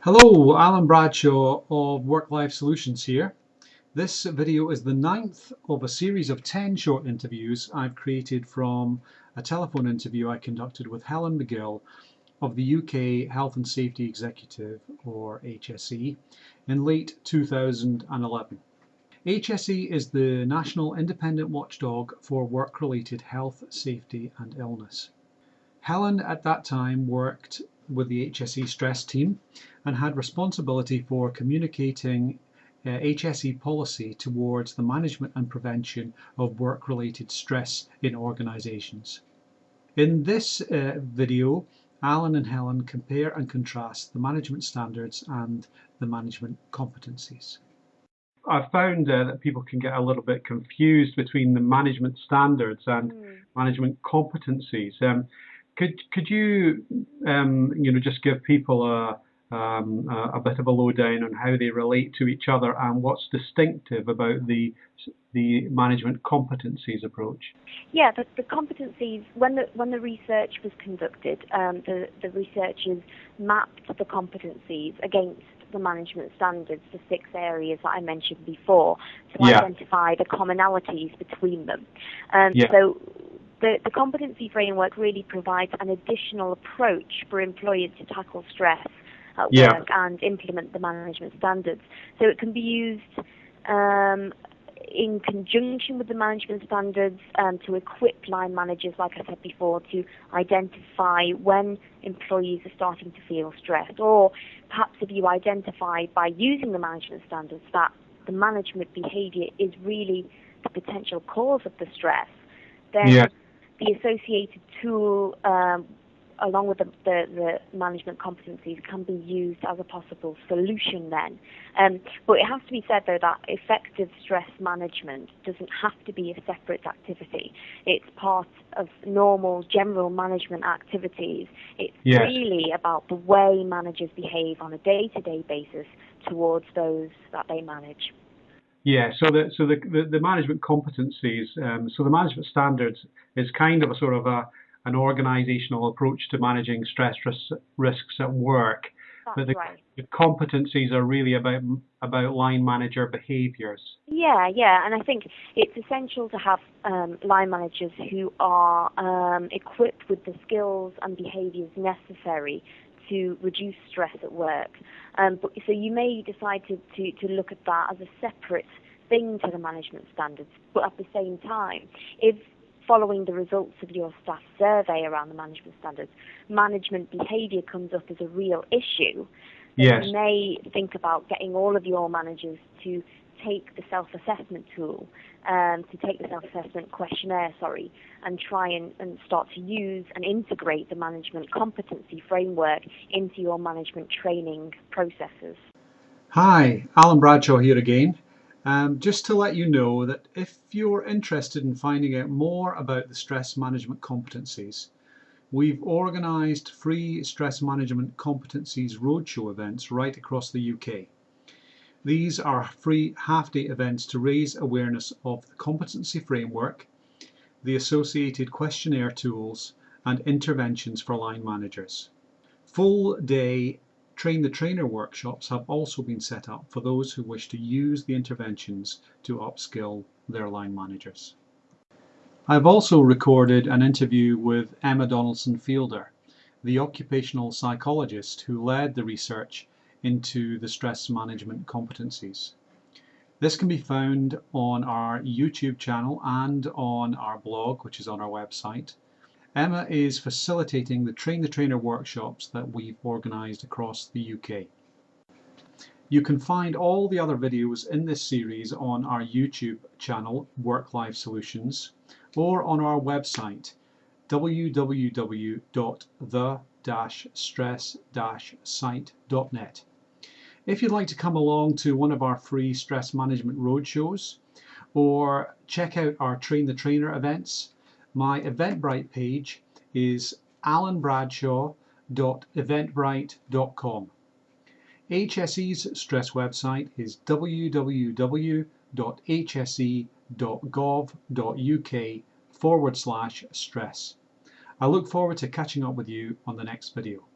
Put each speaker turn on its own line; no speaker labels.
Hello, Alan Bradshaw of Work-Life Solutions here. This video is the 9th of a series of 10 short interviews I've created from a telephone interview I conducted with Helen McGill of the UK Health and Safety Executive, or HSE, in late 2011. HSE is the National Independent Watchdog for Work-Related Health, Safety and Illness. Helen at that time worked with the HSE stress team and had responsibility for communicating HSE policy towards the management and prevention of work-related stress in organisations. In this video, Alan and Helen compare and contrast the management standards and the management competencies. I've found that people can get a little bit confused between the management standards and management competencies. Could you, just give people a bit of a lowdown on how they relate to each other and what's distinctive about the management competencies approach?
Yeah, the competencies, when the research was conducted, the researchers mapped the competencies against the management standards, the 6 areas that I mentioned before, to identify the commonalities between them. So the competency framework really provides an additional approach for employers to tackle stress at work and implement the management standards. So it can be used in conjunction with the management standards to equip line managers, like I said before, to identify when employees are starting to feel stressed. Or perhaps if you identify by using the management standards that the management behaviour is really the potential cause of the stress, then the associated tool along with the management competencies can be used as a possible solution then. But it has to be said, though, that effective stress management doesn't have to be a separate activity. It's part of normal general management activities. It's really about the way managers behave on a day-to-day basis towards those that they manage.
Yeah, so the management competencies, so the management standards is kind of a sort of an organisational approach to managing stress risks at work.
That's
but
right.
The competencies are really about line manager behaviours.
Yeah, and I think it's essential to have line managers who are equipped with the skills and behaviours necessary to reduce stress at work. So you may decide to look at that as a separate thing to the management standards, but at the same time, if following the results of your staff survey around the management standards, management behaviour comes up as a real issue, then you may think about getting all of your managers to take the self-assessment tool, to take the self-assessment questionnaire, and try and start to use and integrate the management competency framework into your management training processes.
Hi, Alan Bradshaw here again. Just to let you know that if you're interested in finding out more about the stress management competencies, we've organised free stress management competencies roadshow events right across the UK. These are free half-day events to raise awareness of the competency framework, the associated questionnaire tools and interventions for line managers. Full-day Train the Trainer workshops have also been set up for those who wish to use the interventions to upskill their line managers. I've also recorded an interview with Emma Donaldson Fielder, the occupational psychologist who led the research into the stress management competencies. This can be found on our YouTube channel and on our blog, which is on our website. Emma is facilitating the Train the Trainer workshops that we've organised across the UK. You can find all the other videos in this series on our YouTube channel, Work-Life Solutions, or on our website, www.the-stress-site.net. If you'd like to come along to one of our free stress management roadshows, or check out our Train the Trainer events, my Eventbrite page is alanbradshaw.eventbrite.com. HSE's stress website is www.hse.gov.uk/stress. I look forward to catching up with you on the next video.